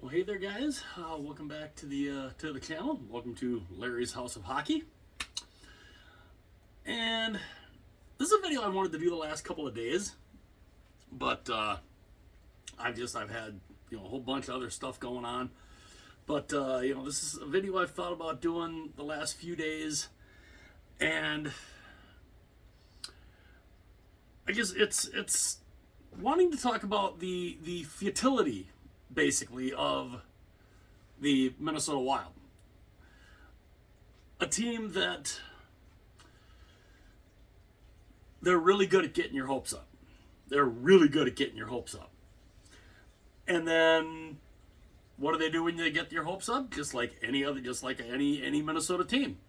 Well, hey there, guys. Welcome back to the channel. Welcome to Larry's House of Hockey. And this is a video I wanted to do the last couple of days, but I've had a whole bunch of other stuff going on. But this is a video I've thought about doing the last few days, and I guess it's wanting to talk about the futility, basically, of the Minnesota Wild. A team that they're really good at getting your hopes up. They're really good at getting your hopes up. And then what do they do when they get your hopes up? Just like any Minnesota team.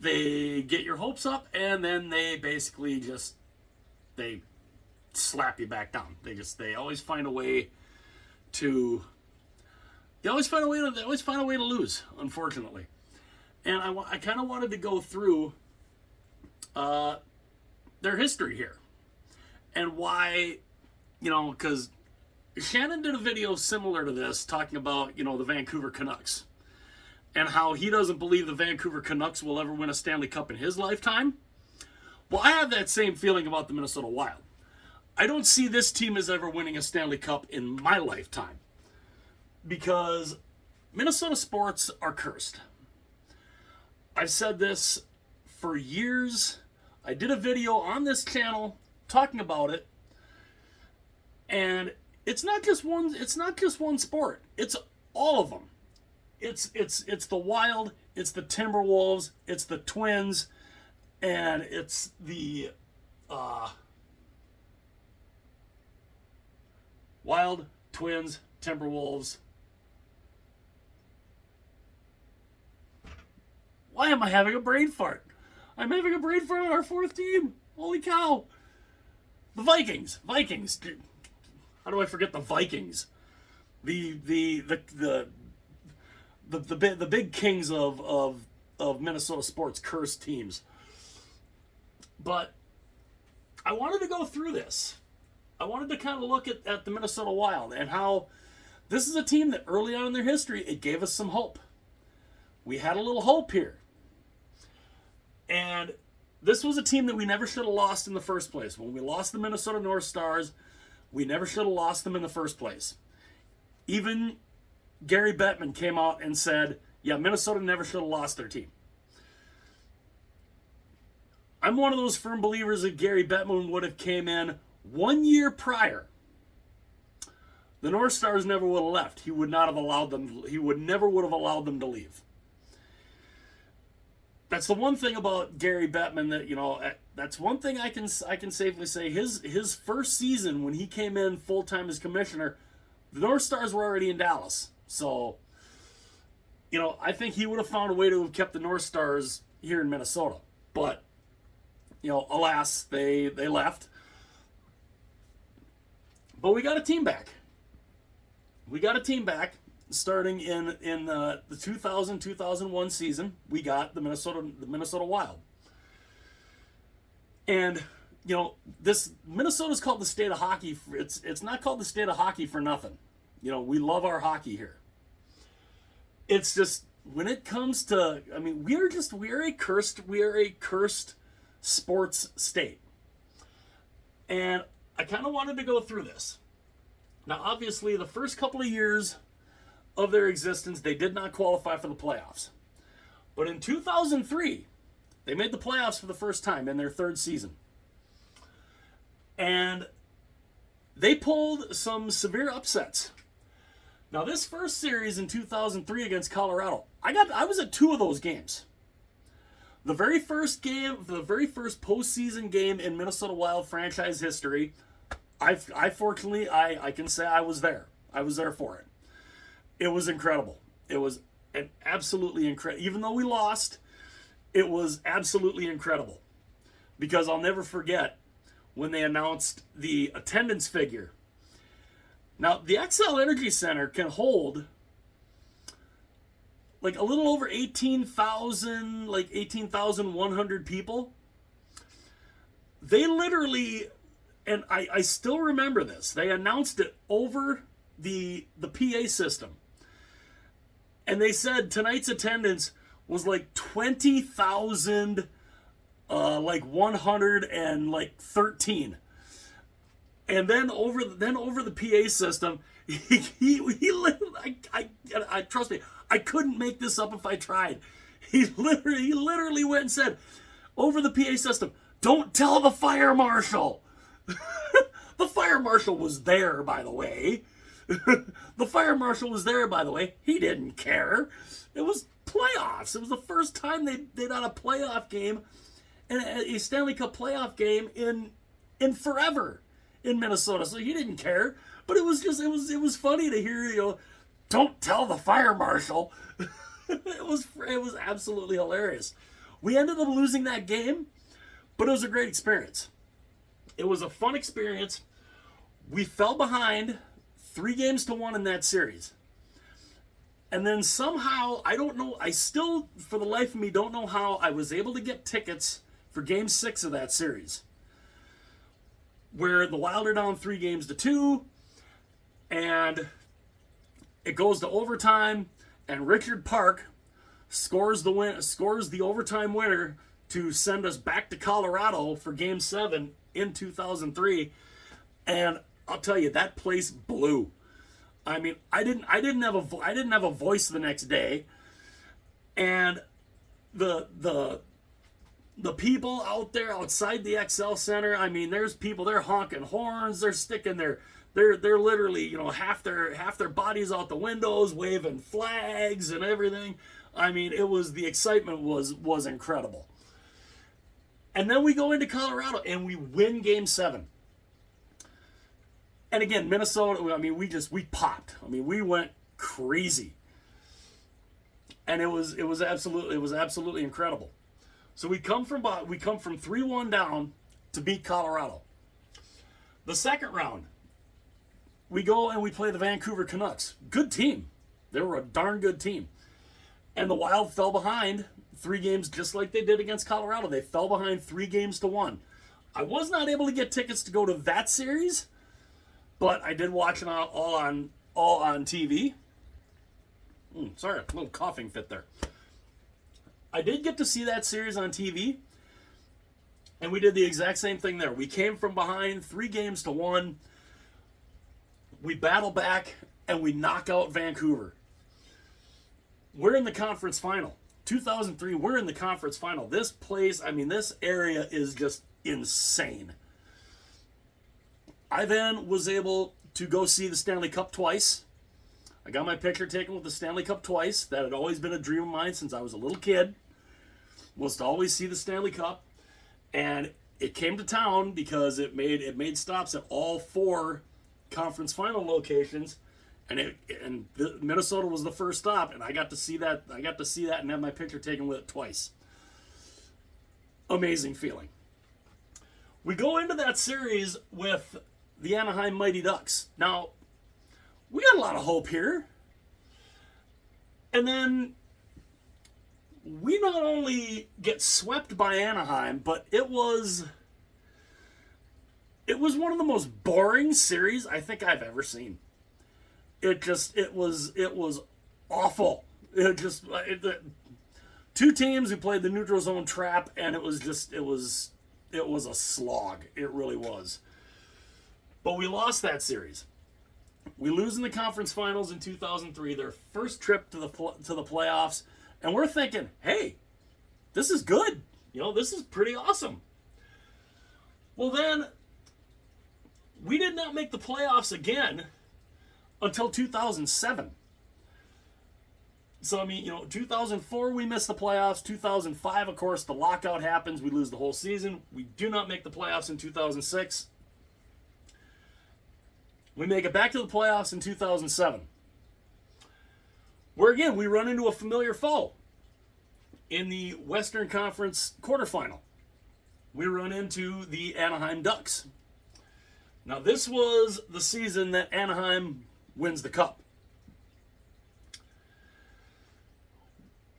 They get your hopes up, and then they basically they slap you back down. They always find a way to lose, unfortunately. And I kind of wanted to go through their history here and why, because Shannon did a video similar to this talking about the Vancouver Canucks and how he doesn't believe the Vancouver Canucks will ever win a Stanley Cup in his lifetime. Well, I have that same feeling about the Minnesota Wild. I don't see this team as ever winning a Stanley Cup in my lifetime because Minnesota sports are cursed. I've said this for years. I did a video on this channel talking about it, and it's not just one sport. It's all of them. It's the Wild, it's the Timberwolves, it's the Twins, and it's the Wild, Twins, Timberwolves. Why am I having a brain fart? I'm having a brain fart on our fourth team. Holy cow. The Vikings. How do I forget the Vikings? The big kings of Minnesota sports, cursed teams. But I wanted to go through this. I wanted to kind of look at the Minnesota Wild and how this is a team that early on in their history, it gave us some hope. We had a little hope here. And this was a team that we never should have lost in the first place. When we lost the Minnesota North Stars, we never should have lost them in the first place. Even Gary Bettman came out and said, yeah, Minnesota never should have lost their team. I'm one of those firm believers that Gary Bettman would have came in 1 year prior. The North Stars never would have left. He would not have allowed them. He never would have allowed them to leave. That's the one thing about Gary Bettman that that's one thing I can safely say. His first season when he came in full time as commissioner, the North Stars were already in Dallas. So, I think he would have found a way to have kept the North Stars here in Minnesota. But, alas, they left. But we got a team back. Starting in the 2000-2001 season. We got the Minnesota Wild. And, this Minnesota's called the state of hockey. It's not called the state of hockey for nothing. We love our hockey here. It's just when it comes to, we are a cursed sports state. And I kind of wanted to go through this. Now, obviously, the first couple of years of their existence, they did not qualify for the playoffs. But in 2003, they made the playoffs for the first time in their third season. And they pulled some severe upsets. Now, this first series in 2003 against Colorado, I was at two of those games. The very first postseason game in Minnesota Wild franchise history, I fortunately can say I was there. I was there for it. It was incredible. It was an absolutely incredible. Even though we lost, it was absolutely incredible. Because I'll never forget when they announced the attendance figure. Now, the XL Energy Center can hold like a little over 18,100 people. They literally, and I still remember this, they announced it over the PA system, and they said tonight's attendance was like 20,000, like 113. And then over the PA system, he literally, I trust me, I couldn't make this up if I tried. He literally went and said over the PA system, "Don't tell the fire marshal." The fire marshal was there, by the way. The fire marshal was there, by the way. He didn't care. It was playoffs. It was the first time they'd done a playoff game, and a Stanley Cup playoff game in forever in Minnesota. So he didn't care. But it was funny to hear, "Don't tell the fire marshal." It was absolutely hilarious. We ended up losing that game, but it was a great experience. It was a fun experience. We fell behind 3-1 in that series. And then somehow, I don't know, I still, for the life of me, don't know how I was able to get tickets for Game 6 of that series, where the Wild are down 3-2, and it goes to overtime, and Richard Park scores the overtime winner to send us back to Colorado for Game 7 in 2003. And I'll tell you, that place blew. I mean, I didn't have a voice the next day, and the people out there outside the XL Center, I mean, there's people, they're honking horns, they're sticking they're literally, half their bodies out the windows, waving flags and everything. I mean, the excitement was incredible. And then we go into Colorado and we win Game 7. And again, Minnesota, I mean, we popped. I mean, we went crazy. And it was absolutely incredible. So we come from 3-1 down to beat Colorado. The second round, we go and we play the Vancouver Canucks. Good team. They were a darn good team. And the Wild fell behind 3 games just like they did against Colorado. They fell behind 3-1. I was not able to get tickets to go to that series, but I did watch it all on TV. Sorry, a little coughing fit there. I did get to see that series on TV, and we did the exact same thing there. We came from behind 3-1. We battle back, and we knock out Vancouver. We're in the conference final. 2003, we're in the conference final. This place, I mean, this area is just insane. I then was able to go see the Stanley Cup twice. I got my picture taken with the Stanley Cup twice. That had always been a dream of mine since I was a little kid, was to always see the Stanley Cup. And it came to town because it made stops at all 4 conference final locations. And Minnesota was the first stop, and I got to see that. And have my picture taken with it twice. Amazing feeling. We go into that series with the Anaheim Mighty Ducks. Now, we got a lot of hope here. And then we not only get swept by Anaheim, but it was one of the most boring series I think I've ever seen. It was awful. The 2 teams who played the neutral zone trap, and it was a slog. It really was. But we lost that series. We lose in the conference finals in 2003, their first trip to the playoffs, and we're thinking, hey, this is good. This is pretty awesome. Well, then, we did not make the playoffs again until 2007. So, 2004 we missed the playoffs. 2005, of course, the lockout happens. We lose the whole season. We do not make the playoffs in 2006. We make it back to the playoffs in 2007. Where, again, we run into a familiar foe in the Western Conference quarterfinal. We run into the Anaheim Ducks. Now, this was the season that Anaheim wins the Cup.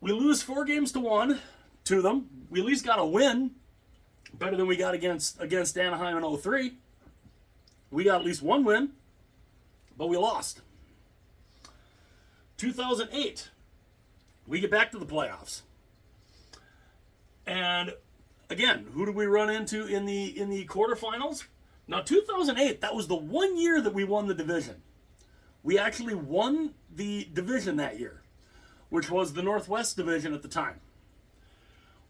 We lose 4-1 to them. We at least got a win, better than we got against Anaheim in 2003. We got at least one win, but we lost. 2008, we get back to the playoffs. And again, who did we run into in the quarterfinals? Now, 2008, that was the one year that we won the division. We actually won the division that year, which was the Northwest Division at the time.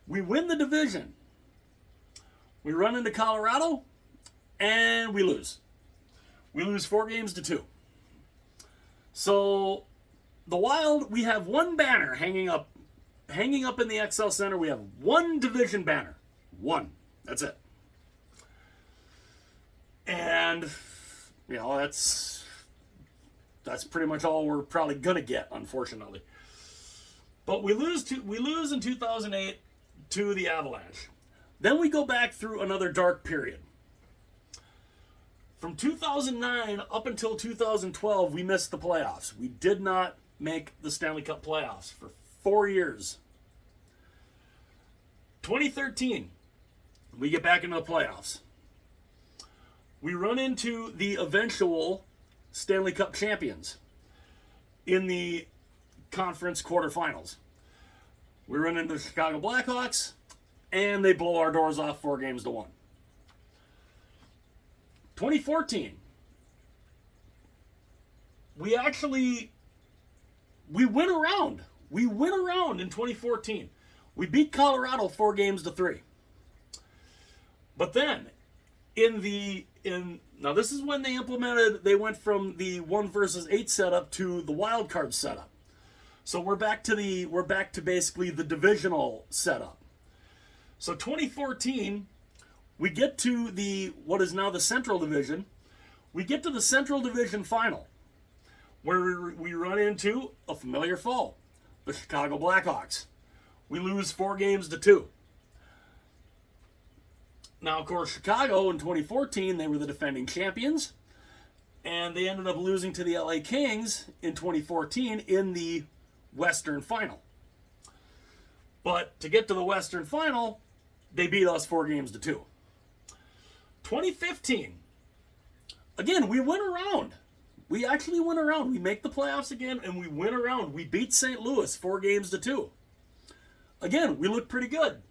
We win the division. We run into Colorado, and we lose. We lose 4-2. So, the Wild, we have one banner hanging up in the XL Center. We have one division banner. One. That's it. And, you know, that's pretty much all we're probably going to get, unfortunately. But we lose in 2008 to the Avalanche. Then we go back through another dark period. From 2009 up until 2012, we missed the playoffs. We did not make the Stanley Cup playoffs for 4 years. 2013, we get back into the playoffs. We run into the eventual Stanley Cup champions in the conference quarterfinals. We run into the Chicago Blackhawks, and they blow our doors off 4-1. 2014, we win around. We win around in 2014. We beat Colorado 4-3. But then, now this is when they went from the 1 versus 8 setup to the wild card setup. So we're back to basically the divisional setup. So 2014, we get to what is now the Central Division. We get to the Central Division final, where we run into a familiar foe, the Chicago Blackhawks. We lose 4-2. Now, of course, Chicago in 2014, they were the defending champions, and they ended up losing to the LA Kings in 2014 in the Western Final. But to get to the Western Final, they beat us 4-2. 2015, again, we went around. We actually went around. We make the playoffs again, and we went around. We beat St. Louis 4-2. Again, we look pretty good.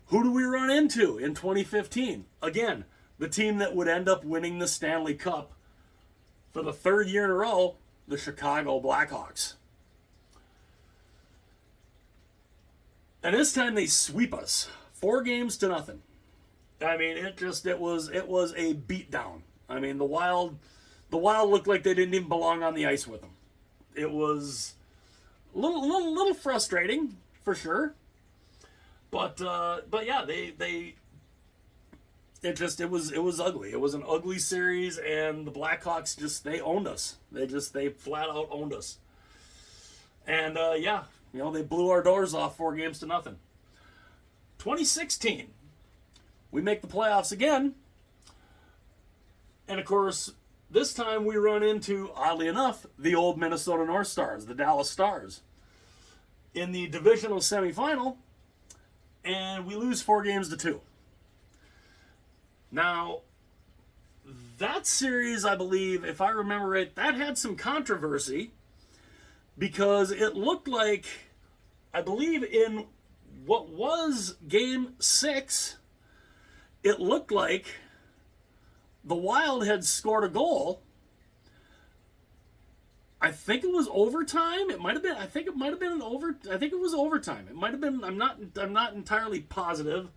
Who do we run into in 2015? Again, the team that would end up winning the Stanley Cup for the 3rd year in a row, the Chicago Blackhawks. And this time they sweep us 4-0. I mean, it was a beatdown. I mean, the Wild looked like they didn't even belong on the ice with them. It was a little frustrating for sure. But yeah, it was ugly. It was an ugly series, and the Blackhawks they owned us. They flat out owned us. And yeah, you know, they blew our doors off 4-0. 2016, we make the playoffs again, and of course, this time we run into, oddly enough, the old Minnesota North Stars, the Dallas Stars, in the divisional semifinal. And we lose 4-2. Now, that series, I believe, if I remember right, that had some controversy because it looked like, I believe in what was Game 6, it looked like the Wild had scored a goal. I think it was overtime. It might have been. I think it was overtime. It might have been. I'm not entirely positive.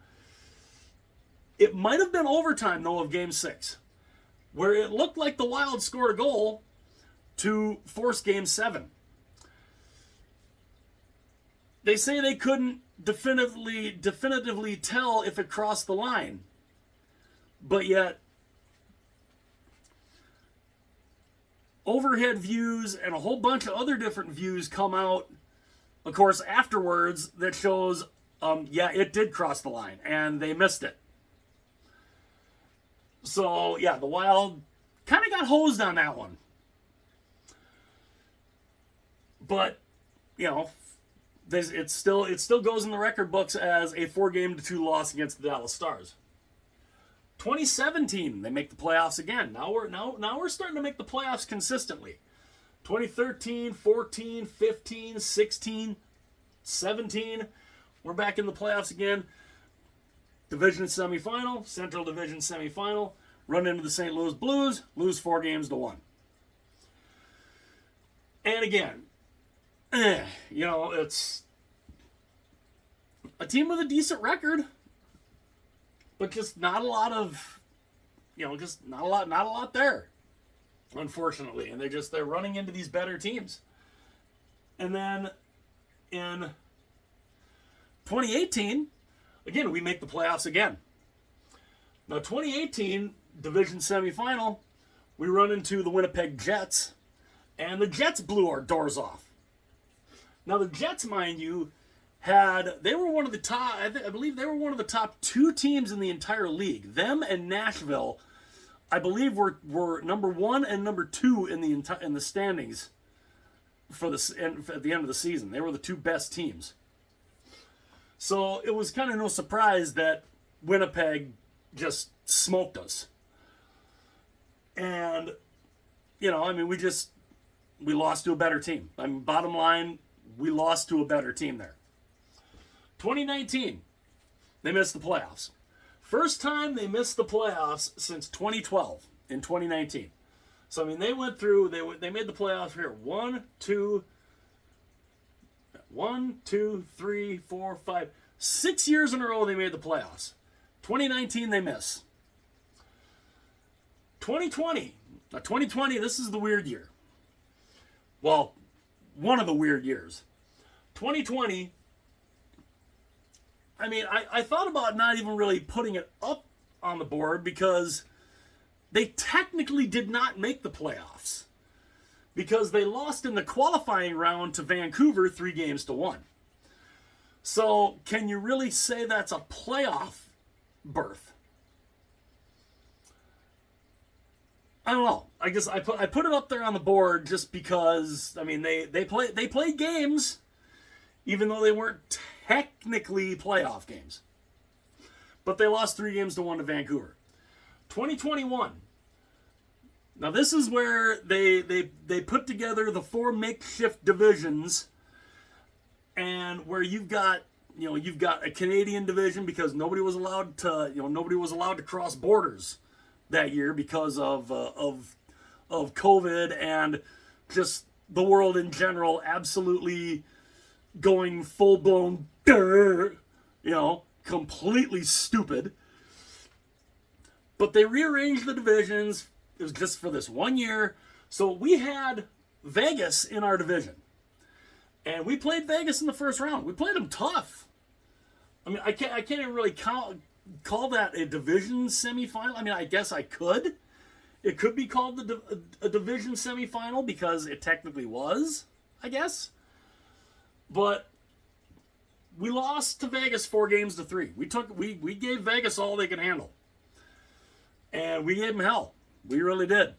It might have been overtime though of Game 6, where it looked like the Wild scored a goal to force Game 7. They say they couldn't definitively tell if it crossed the line, but yet overhead views and a whole bunch of other different views come out, of course, afterwards that shows, yeah, it did cross the line, and they missed it. So, yeah, the Wild kind of got hosed on that one. But, you know, it still goes in the record books as a 4-2 loss against the Dallas Stars. 2017, they make the playoffs again. Now we're starting to make the playoffs consistently. 2013, 14, 15, 16, 17. We're back in the playoffs again. Division semifinal, Central Division semifinal. Run into the St. Louis Blues, lose 4-1. And again, it's a team with a decent record, but just not a lot of, just not a lot there, unfortunately. And they're running into these better teams. And then in 2018, again, we make the playoffs again. Now, 2018 division semifinal, we run into the Winnipeg Jets, and the Jets blew our doors off. Now, the Jets, mind you, they were one of the top, I believe they were one of the top 2 teams in the entire league. Them and Nashville, I believe, were number 1 and number 2 in the standings at the end of the season. They were the 2 best teams. So it was kind of no surprise that Winnipeg just smoked us. And, we lost to a better team. Bottom line, we lost to a better team there. 2019, they missed the playoffs. First time they missed the playoffs since 2012 in 2019. So, they went through, they made the playoffs here. 1, 2, 3, 4, 5, 6 years in a row they made the playoffs. 2019 they miss. 2020. Now 2020, this is the weird year. Well, one of the weird years. 2020, I thought about not even really putting it up on the board because they technically did not make the playoffs. Because they lost in the qualifying round to Vancouver 3-1. So, can you really say that's a playoff berth? I don't know. I guess I put it up there on the board just because they played games, even though they weren't technically playoff games. But they lost 3-1 to Vancouver. 2021. Now this is where they put together the 4 makeshift divisions, and where you've got a Canadian division because nobody was allowed to cross borders that year because of COVID and just the world in general absolutely going full blown completely stupid. But they rearranged the divisions. It was just for this 1 year. So we had Vegas in our division. And we played Vegas in the first round. We played them tough. I can't even really call that a division semifinal. I guess I could. It could be called a division semifinal because it technically was, I guess. But we lost to Vegas 4-3. We gave Vegas all they could handle. And we gave them hell. We really did.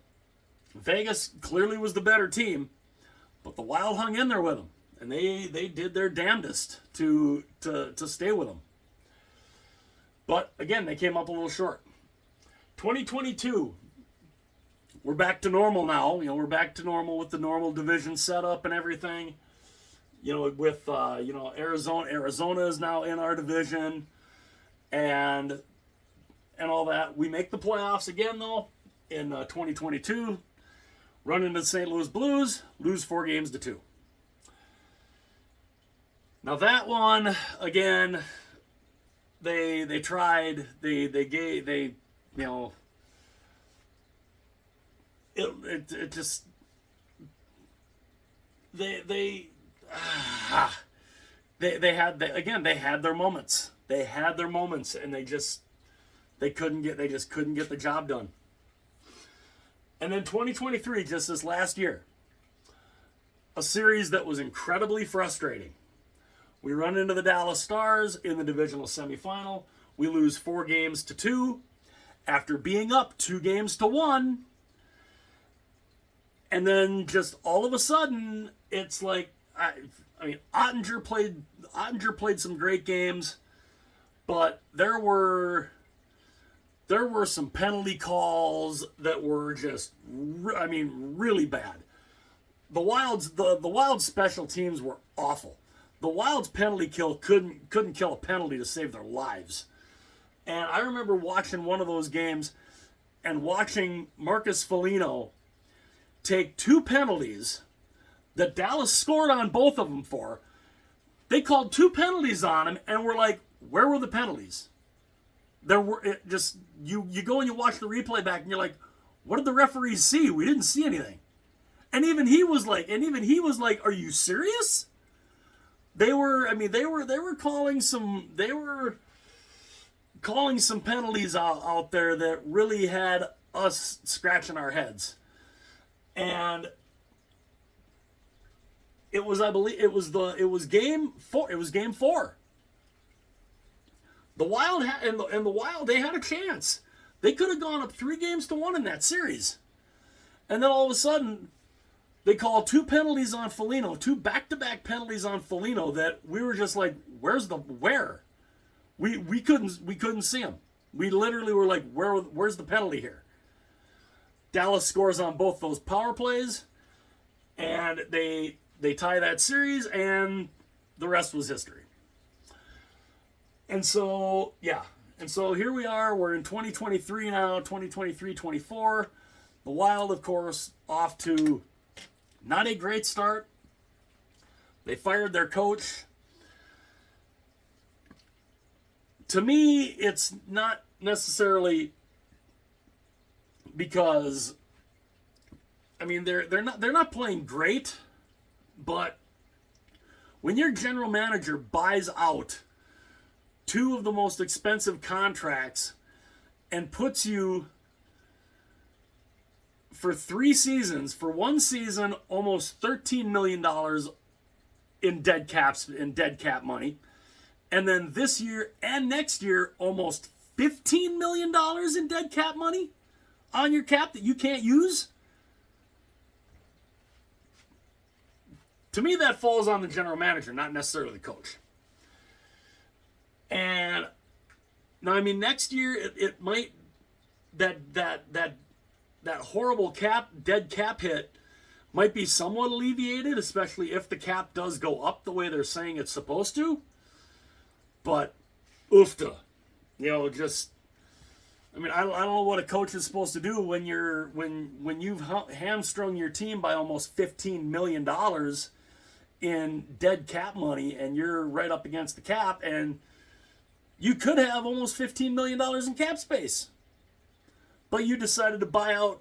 Vegas clearly was the better team, but the Wild hung in there with them. And they did their damnedest to stay with them. But again, they came up a little short. 2022, we're back to normal now. We're back to normal with the normal division setup and everything. With Arizona is now in our division, and all that. We make the playoffs again though in 2022. Run into the St. Louis Blues, lose 4-2. Now that one again, they tried, it just they had their moments. They had their moments, and they just couldn't get the job done. And then 2023, just this last year, a series that was incredibly frustrating. We run into the Dallas Stars in the divisional semifinal. We lose 4-2 after being up 2-1. And then just all of a sudden, it's like, Ottinger played some great games, but there were some penalty calls that were just, really bad. the Wild's special teams were awful. The Wild's penalty kill couldn't kill a penalty to save their lives. And I remember watching one of those games and watching Marcus Foligno take 2 penalties that Dallas scored on both of them for. They called 2 penalties on him, and we're like, where were the penalties? There were you go and you watch the replay back, and you're like, what did the referees see? We didn't see anything. And even he was like, are you serious? They were calling some penalties out there that really had us scratching our heads. And it was game 4. It was game 4. The Wild they had a chance. They could have gone up 3-1 in that series. And then all of a sudden, they call 2 penalties on Foligno, 2 back-to-back penalties on Foligno that we were just like, where? We couldn't see him. We literally were like, where's the penalty here? Dallas scores on both those power plays, and they tie that series, and the rest was history. And so, yeah. And so here we are. We're in 2023 now, 2023-24. The Wild, of course, off to not a great start. They fired their coach. To me, it's not necessarily because, I mean, they're not playing great, but when your general manager buys out 2 of the most expensive contracts and puts you for 3 seasons, for 1 season, almost $13 million in dead cap money, and then this year and next year, almost $15 million in dead cap money on your cap that you can't use. To me, that falls on the general manager, not necessarily the coach. And now, I mean, next year it might that horrible dead cap hit might be somewhat alleviated, especially if the cap does go up the way they're saying it's supposed to. But oofta, I mean, I don't know what a coach is supposed to do when you've hamstrung your team by almost $15 million in dead cap money, and you're right up against the cap, and you could have almost $15 million in cap space, but you decided to buy out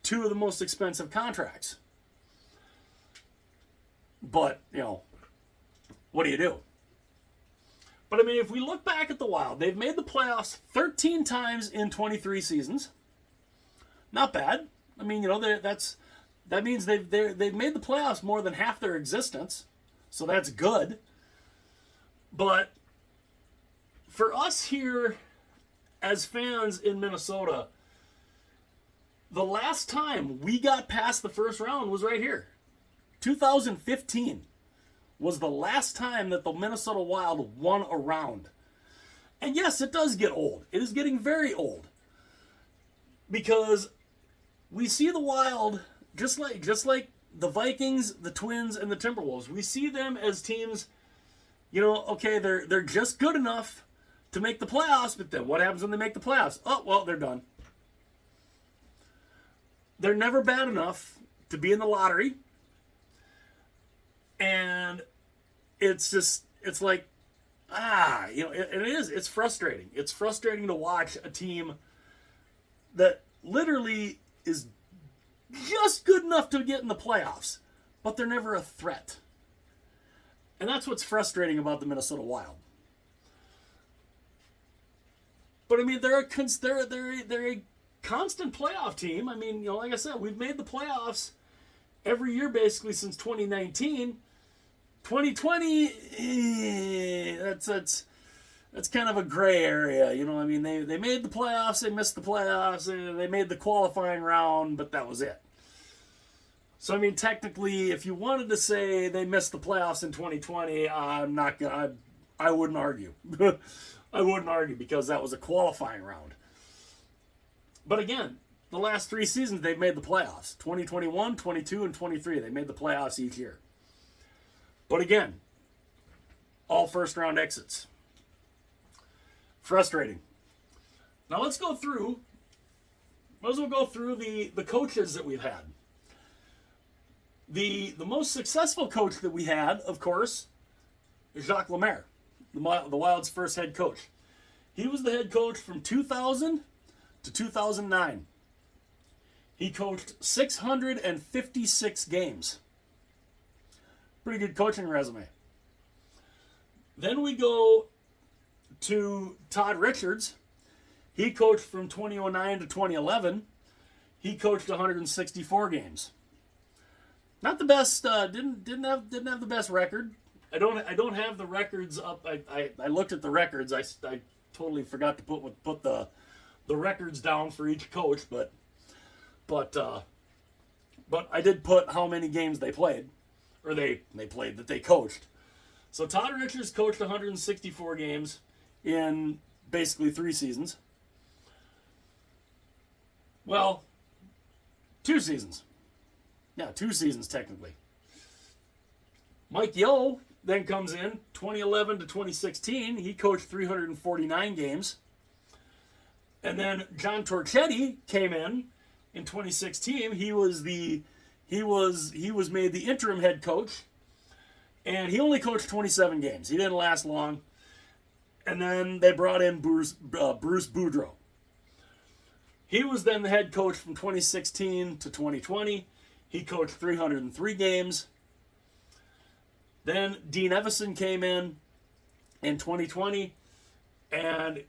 2 of the most expensive contracts. But what do you do? But I mean, if we look back at the Wild, they've made the playoffs 13 times in 23 seasons. Not bad. I mean, that means they've made the playoffs more than half their existence, so that's good. But for us here as fans in Minnesota, the last time we got past the first round was right here. 2015 was the last time that the Minnesota Wild won a round. And yes, it does get old. It is getting very old. Because we see the Wild, just like the Vikings, the Twins, and the Timberwolves, we see them as teams, okay, they're just good enough to make the playoffs, but then what happens when they make the playoffs? Oh, well, they're done. They're never bad enough to be in the lottery. And it's like, it's frustrating. It's frustrating to watch a team that literally is just good enough to get in the playoffs, but they're never a threat. And that's what's frustrating about the Minnesota Wild. But I mean, they're a constant playoff team. I mean, like I said, we've made the playoffs every year basically since 2019. 2020, that's kind of a gray area. I mean, they made the playoffs, they missed the playoffs, they made the qualifying round, but that was it. So I mean, technically, if you wanted to say they missed the playoffs in 2020, I wouldn't argue. I wouldn't argue because that was a qualifying round. But again, the last 3 seasons they've made the playoffs. 2021, 22, and 23. They made the playoffs each year. But again, all first-round exits. Frustrating. Now let's go through. Might as well go through the coaches that we've had. The most successful coach that we had, of course, is Jacques Lemaire, the Wild's first head coach. He was the head coach from 2000 to 2009. He coached 656 games. Pretty good coaching resume. Then we go to Todd Richards. He coached from 2009 to 2011. He coached 164 games. Not the best. Didn't have the best record. I don't have the records up. I looked at the records. I totally forgot to put the records down for each coach, but I did put how many games they played, or they played that they coached. So Todd Richards coached 164 games in basically 3 seasons. Well, 2 seasons. Yeah, 2 seasons technically. Mike Yeo then comes in 2011 to 2016. He coached 349 games. And then John Torchetti came in 2016. He was made the interim head coach, and he only coached 27 games. He didn't last long. And then they brought in Bruce Boudreau. He was then the head coach from 2016 to 2020. He coached 303 games. Then Dean Evison came in 2020, and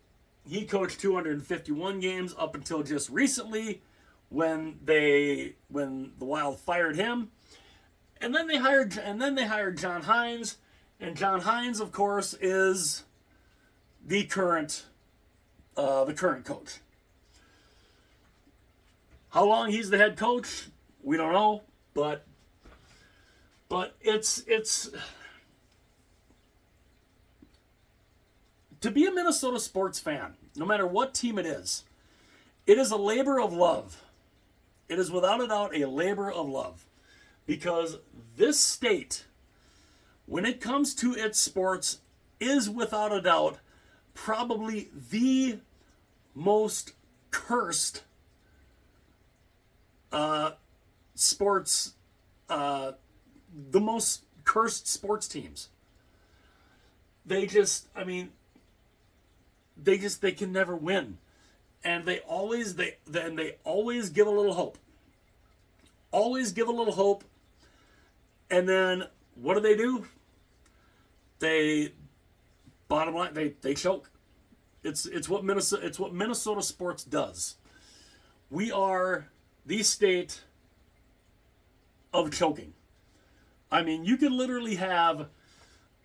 he coached 251 games up until just recently when the Wild fired him. And then they hired John Hines, and John Hines, of course, is the current coach. How long he's the head coach, we don't know, but it's to be a Minnesota sports fan, no matter what team it is a labor of love. It is without a doubt a labor of love, because this state, when it comes to its sports, is without a doubt probably the most cursed sports, the most cursed sports teams. They can never win, and they always give a little hope. Always give a little hope, and then what do? Bottom line, they choke. It's what Minnesota sports does. We are the state of choking. I mean, you could literally have,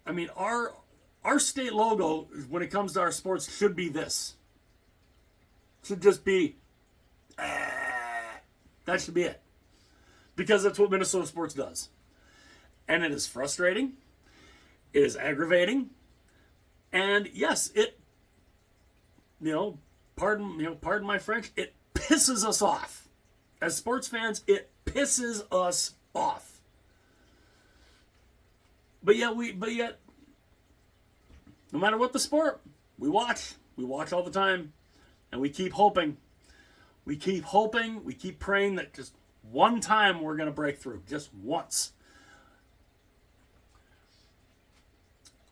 our state logo when it comes to our sports should be this. Should just be, that should be it. Because that's what Minnesota sports does. And it is frustrating. It is aggravating. And yes, pardon my French, it pisses us off. As sports fans, it pisses us off. But yet, no matter what the sport, we watch all the time, and we keep hoping. We keep praying that just one time we're going to break through, just once.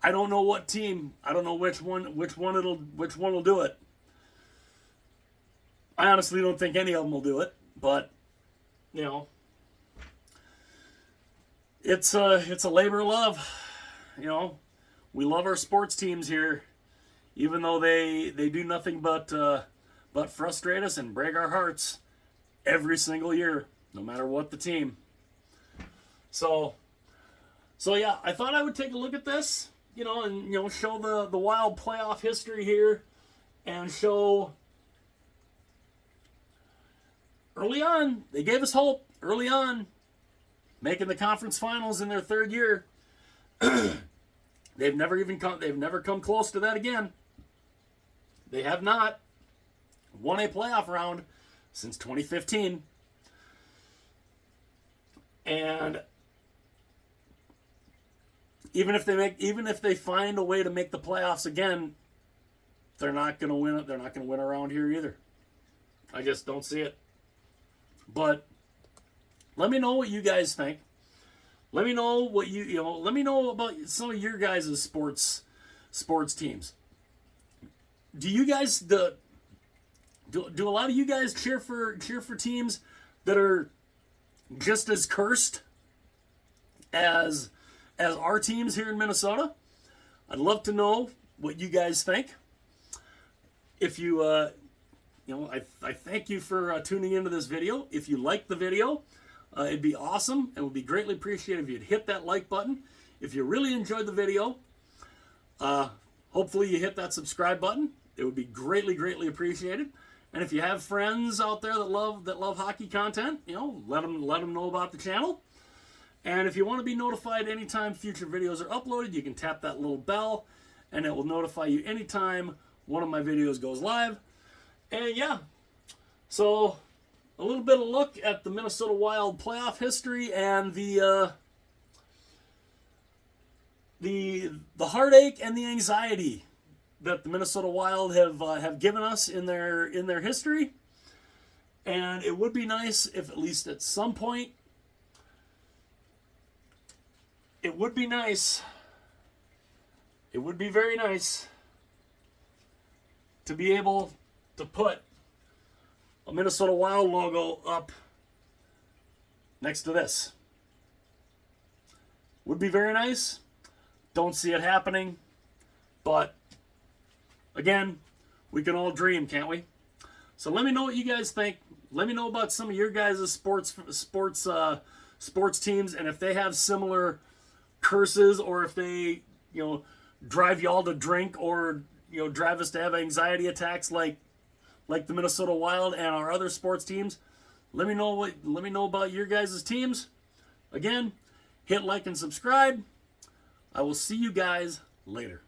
I don't know what team, I don't know which one will do it. I honestly don't think any of them will do it, but it's a labor of love. We love our sports teams here, even though they do nothing but frustrate us and break our hearts every single year, no matter what the team. So yeah, I thought I would take a look at this, and show the Wild playoff history here, and show early on they gave us hope early on, making the conference finals in their 3rd year. They've never come close to that again. They have not won a playoff round since 2015. And even if they find a way to make the playoffs again, they're not going to win it. They're not going to win around here either. I just don't see it. But let me know what you guys think. Let me know what let me know about some of your guys' sports teams. Do you guys do a lot of you guys cheer for teams that are just as cursed as our teams here in Minnesota? I'd love to know what you guys think. If you I thank you for tuning into this video. If you like the video, it'd be awesome and would be greatly appreciated if you'd hit that like button. If you really enjoyed the video, hopefully you hit that subscribe button. It would be greatly appreciated. And if you have friends out there that love hockey content, let them know about the channel. And if you want to be notified anytime future videos are uploaded, you can tap that little bell, and it will notify you anytime one of my videos goes live. And yeah, so a little bit of look at the Minnesota Wild playoff history and the heartache and the anxiety that the Minnesota Wild have given us in their history. And it would be nice if at least at some point, it would be very nice to be able to put a Minnesota Wild logo up next to this. Would be very nice. Don't see it happening, but again, we can all dream, can't we? So let me know what you guys think. Let me know about some of your guys' sports teams, and if they have similar curses, or if they drive y'all to drink, or drive us to have anxiety attacks like the Minnesota Wild and our other sports teams. Let me know about your guys' teams. Again, hit like and subscribe. I will see you guys later.